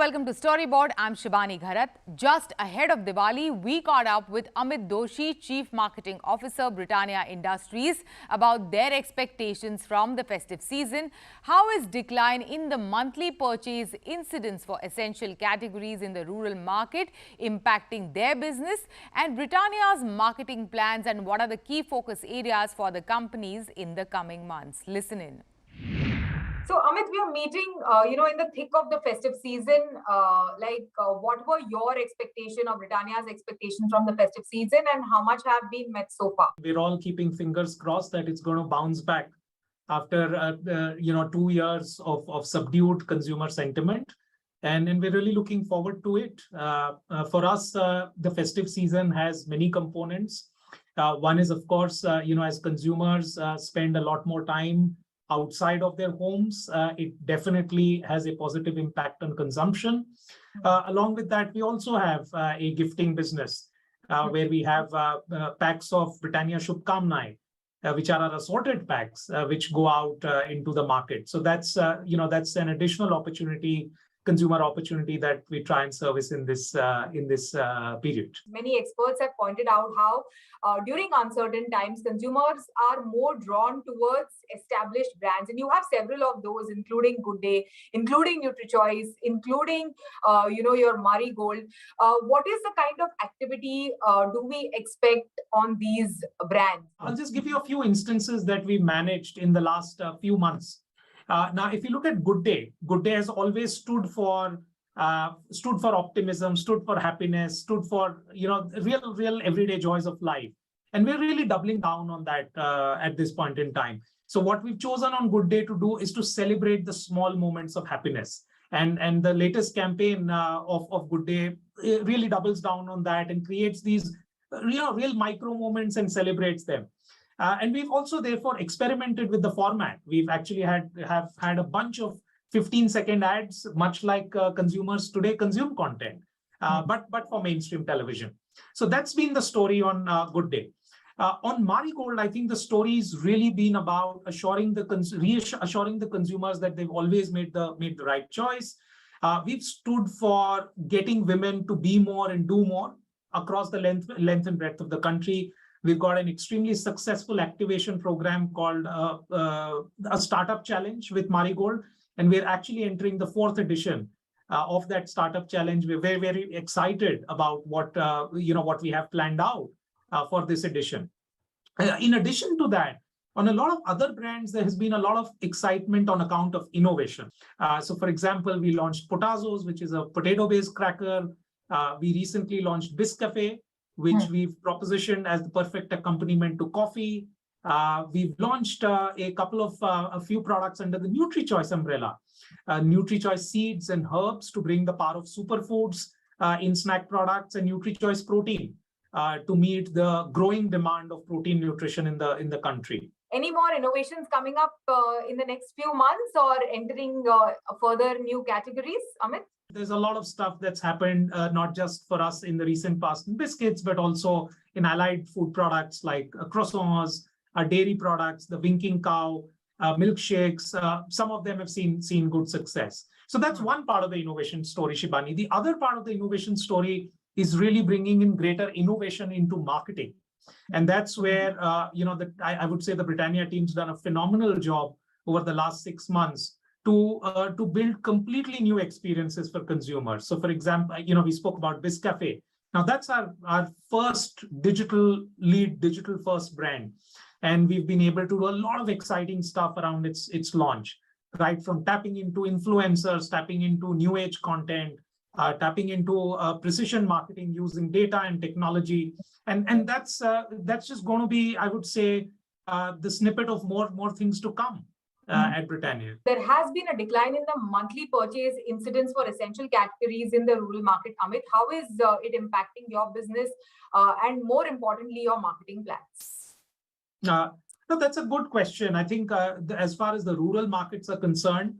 welcome to Storyboard. I'm Shibani Gharat. Just ahead of Diwali, we caught up with Amit Doshi, Chief Marketing Officer, Britania Industries, about their expectations from the festive season. How is decline in the monthly purchase incidence for essential categories in the rural market impacting their business? And Britannia's marketing plans, and what are the key focus areas for the companies in the coming months? Listen in. So, Amit, we are meeting, in the thick of the festive season. What were your expectation or Britannia's expectations from the festive season, and how much have been met so far? We're all keeping fingers crossed that it's going to bounce back after 2 years of subdued consumer sentiment, and we're really looking forward to it. For us, the festive season has many components. One is, of course, as consumers spend a lot more time outside of their homes, it definitely has a positive impact on consumption. Along with that, we also have a gifting business where we have packs of Britannia Shubhkamnaye, which are our assorted packs, which go out into the market. So that's an additional opportunity, consumer opportunity, that we try and service in this period. Many experts have pointed out how during uncertain times, consumers are more drawn towards established brands, and you have several of those, including Good Day, including NutriChoice, including your Marigold. What is the kind of activity do we expect on these brands? I'll just give you a few instances that we managed in the last few months. Now, if you look at Good Day has always stood for optimism, stood for happiness, stood for real everyday joys of life, and we're really doubling down on that at this point in time. So what we've chosen on Good Day to do is to celebrate the small moments of happiness, and the latest campaign of Good Day really doubles down on that and creates these real micro moments and celebrates them. And we've also therefore experimented with the format. We've actually have had a bunch of 15-second ads, much like consumers today consume content, but for mainstream television. So that's been the story on Good Day. On Marigold, I think the story's really been about reassuring the consumers that they've always made the right choice. We've stood for getting women to be more and do more across the length and breadth of the country. We've got an extremely successful activation program called a Startup Challenge with Marigold, and we're actually entering the 4th edition of that Startup Challenge. We're very, very excited about what we have planned out for this edition. In addition to that, on a lot of other brands, there has been a lot of excitement on account of innovation. So, for example, we launched Potazos, which is a potato-based cracker. We recently launched Biscafe, which we've propositioned as the perfect accompaniment to coffee. We've launched a few products under the NutriChoice umbrella. NutriChoice seeds and herbs to bring the power of superfoods in snack products, and NutriChoice protein to meet the growing demand of protein nutrition in the country. Any more innovations coming up in the next few months, or entering further new categories, Amit? There's a lot of stuff that's happened, not just for us in the recent past in biscuits, but also in allied food products like croissants, dairy products, the Winking Cow, milkshakes. Some of them have seen good success. So that's one part of the innovation story, Shibani. The other part of the innovation story is really bringing in greater innovation into marketing. And that's where, I would say the Britannia team's done a phenomenal job over the last 6 months to build completely new experiences for consumers. So, for example, we spoke about Biscafe. Now, that's our first digital first brand. And we've been able to do a lot of exciting stuff around its launch, right? From tapping into influencers, tapping into new age content, tapping into precision marketing using data and technology. And that's just going to be, I would say, the snippet of more things to come. At Britannia. There has been a decline in the monthly purchase incidence for essential categories in the rural market. Amit, how is it impacting your business and, more importantly, your marketing plans? No, that's a good question. I think as far as the rural markets are concerned,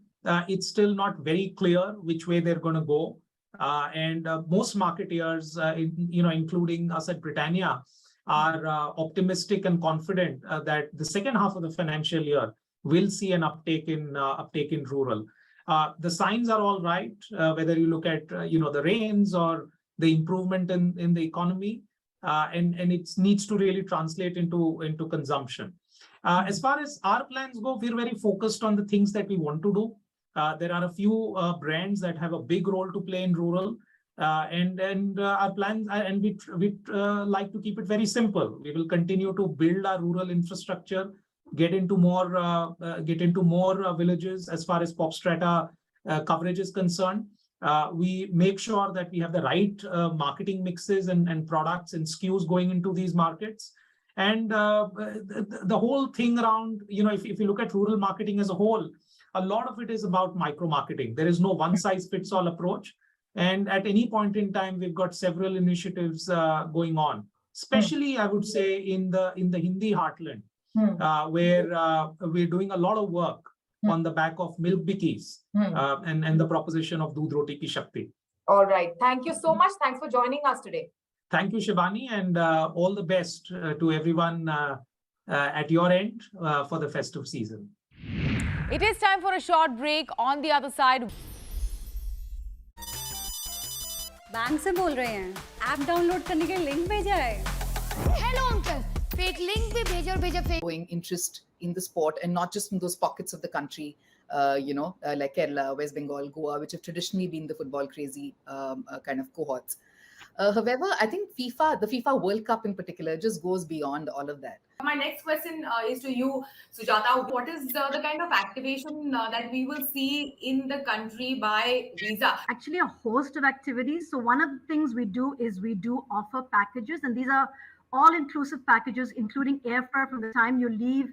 it's still not very clear which way they're going to go. And most marketeers, including us at Britannia, are optimistic and confident that the second half of the financial year will see an uptake in rural. The signs are all right, whether you look at the rains or the improvement in the economy, and it needs to really translate into consumption. As far as our plans go, we're very focused on the things that we want to do. There are a few brands that have a big role to play in rural, and our plans, and we like to keep it very simple. We will continue to build our rural infrastructure, get into more villages as far as pop strata coverage is concerned. We make sure that we have the right marketing mixes and products and SKUs going into these markets. And the whole thing around, if you look at rural marketing as a whole, a lot of it is about micro marketing. There is no one size fits all approach. And at any point in time, we've got several initiatives going on, especially I would say in the Hindi heartland, where we're doing a lot of work on the back of milk bikis and the proposition of Doodh Roti Ki Shakti. All right. Thank you so much. Thanks for joining us today. Thank you, Shivani, and all the best to everyone at your end for the festive season. It is time for a short break. On the other side, bank से बोल रहे हैं, app download करने के link भेजा है। Hello uncle, fake link भी भेजा और भेजा fake. Growing interest in the sport, and not just in those pockets of the country, like Kerala, West Bengal, Goa, which have traditionally been the football crazy kind of cohorts. However, I think the FIFA World Cup in particular just goes beyond all of that. My next question is to you, Sujatha. What is the kind of activation that we will see in the country by Visa? Actually, a host of activities. So one of the things we do is we do offer packages, and these are all-inclusive packages, including airfare from the time you leave,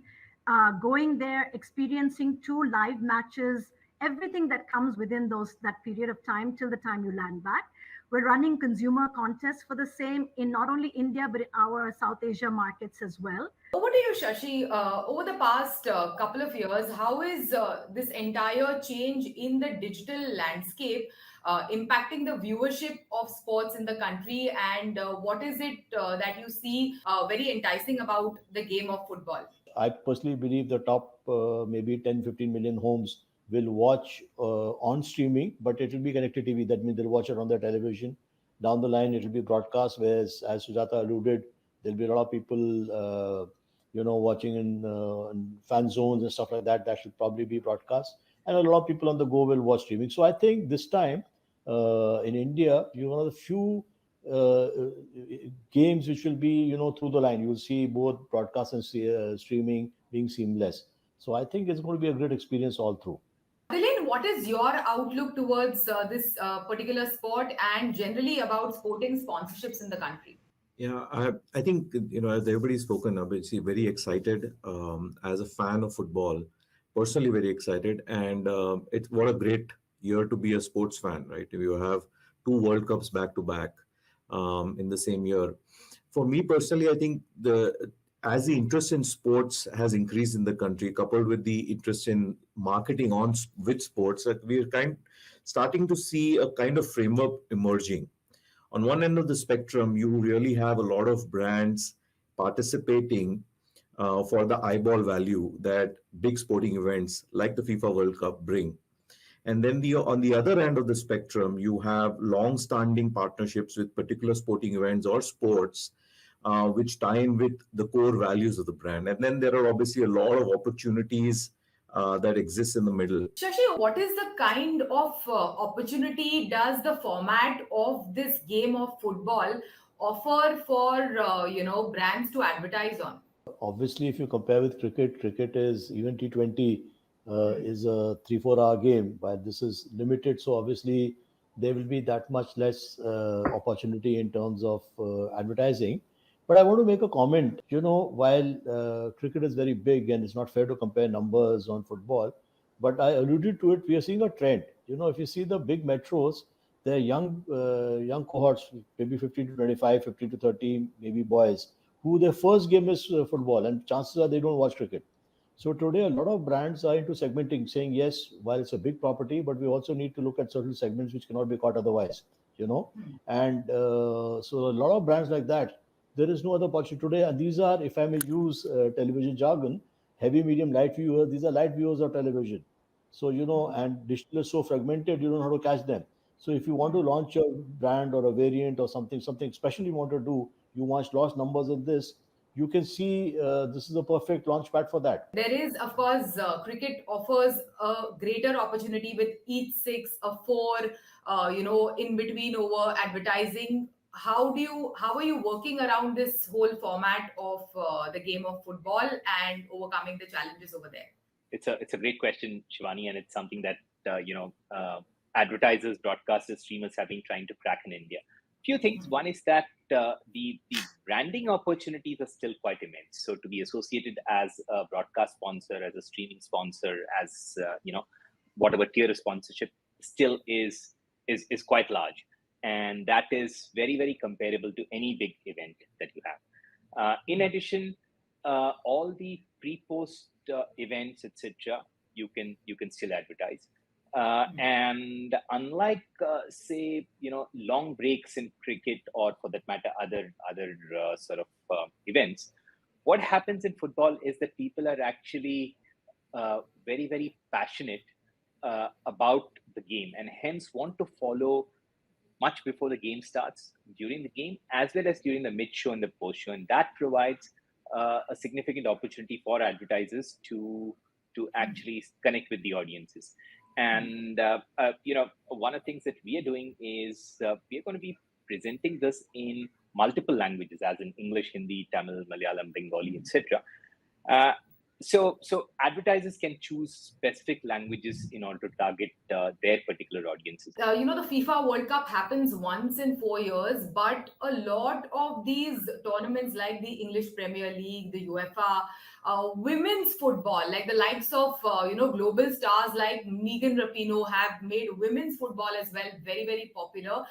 going there, experiencing 2 live matches, everything that comes within that period of time till the time you land back. We're running consumer contests for the same in not only India, but in our South Asia markets as well. Over to you, Shashi. Over the past couple of years, how is this entire change in the digital landscape impacting the viewership of sports in the country? And what is it that you see very enticing about the game of football? I personally believe the top maybe 10-15 million homes will watch on streaming, but it will be connected TV. That means they'll watch it on their television. Down the line, it will be broadcast, whereas, as Sujatha alluded, there'll be a lot of people, watching in fan zones and stuff like that. That should probably be broadcast. And a lot of people on the go will watch streaming. So I think this time in India, you're one of the few games which will be, through the line. You'll see both broadcast and streaming being seamless. So I think it's going to be a great experience all through. Dilen, what is your outlook towards this particular sport and generally about sporting sponsorships in the country? Yeah, I think, as everybody's spoken, obviously very excited as a fan of football, personally very excited. And it's what a great year to be a sports fan, right? You have 2 World Cups back to back in the same year. For me personally, I think as the interest in sports has increased in the country, coupled with the interest in marketing with sports, we're starting to see a kind of framework emerging. On one end of the spectrum, you really have a lot of brands participating for the eyeball value that big sporting events like the FIFA World Cup bring. And then on the other end of the spectrum, you have long-standing partnerships with particular sporting events or sports which tie in with the core values of the brand. And then there are obviously a lot of opportunities that exist in the middle. Shashi, what is the kind of opportunity does the format of this game of football offer for brands to advertise on? Obviously, if you compare with cricket is even T20 is a 3-4 hour game, but this is limited. So obviously there will be that much less opportunity in terms of advertising. But I want to make a comment, while cricket is very big and it's not fair to compare numbers on football, but I alluded to it, we are seeing a trend. If you see the big metros, there are young cohorts, maybe 15 to 25, 15 to 30, maybe boys, who their first game is football, and chances are they don't watch cricket. So today, a lot of brands are into segmenting, saying, yes, while it's a big property, but we also need to look at certain segments which cannot be caught otherwise, And so a lot of brands like that, there is no other opportunity today. And these are, if I may use television jargon, heavy, medium, light viewers. These are light viewers of television. So, and digital is so fragmented, you don't know how to catch them. So if you want to launch a brand or a variant or something special you want to do, you want large numbers in this, you can see this is a perfect launch pad for that. There is, of course, cricket offers a greater opportunity with each 6, a 4, in between over advertising. How are you working around this whole format of the game of football and overcoming the challenges over there? It's a great question, Shivani, and it's something that advertisers, broadcasters, streamers have been trying to crack in India. Few things. One is that the branding opportunities are still quite immense. So to be associated as a broadcast sponsor, as a streaming sponsor, as whatever tier of sponsorship, still is quite large, and that is very, very comparable to any big event that you have. In addition, all the pre-post events, etc., you can still advertise. And unlike, say, long breaks in cricket or for that matter, other sort of events, what happens in football is that people are actually very, very passionate about the game and hence want to follow much before the game starts, during the game, as well as during the mid-show and the post-show. And that provides a significant opportunity for advertisers to actually connect with the audiences. And, one of the things that we are doing is we are going to be presenting this in multiple languages, as in English, Hindi, Tamil, Malayalam, Bengali, etc. So advertisers can choose specific languages in order to target their particular audiences. The FIFA World Cup happens once in 4 years, but a lot of these tournaments like the English Premier League, the UEFA, women's football, like the likes of, global stars like Megan Rapinoe have made women's football as well very, very popular.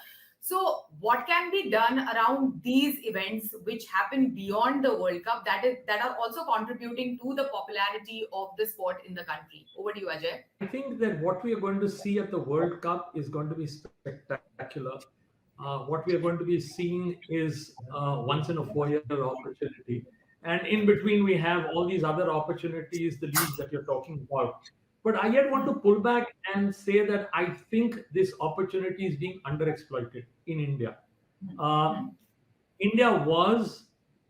So what can be done around these events which happen beyond the World Cup that are also contributing to the popularity of the sport in the country? Over to you, Ajay. I think that what we are going to see at the World Cup is going to be spectacular. What we are going to be seeing is once in a 4-year opportunity. And in between, we have all these other opportunities, the leagues that you're talking about. But I yet want to pull back and say that I think this opportunity is being underexploited in India. India was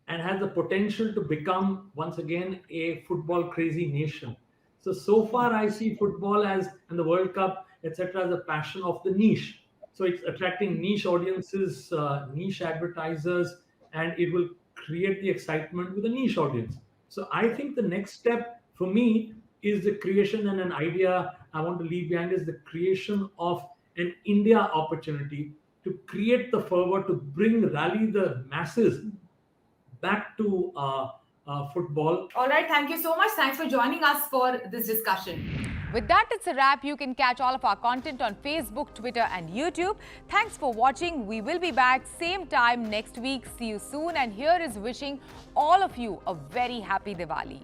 and has the potential to become once again a football crazy nation. So far I see football and the World Cup, etc., as a passion of the niche. So it's attracting niche audiences, niche advertisers, and it will create the excitement with a niche audience. So I think the next step for me is the creation, and an idea I want to leave behind is the creation of an India opportunity to create the fervor, to rally the masses back to football. All right, thank you so much. Thanks for joining us for this discussion. With that, it's a wrap. You can catch all of our content on Facebook, Twitter and YouTube. Thanks for watching. We will be back same time next week. See you soon. And here is wishing all of you a very happy Diwali.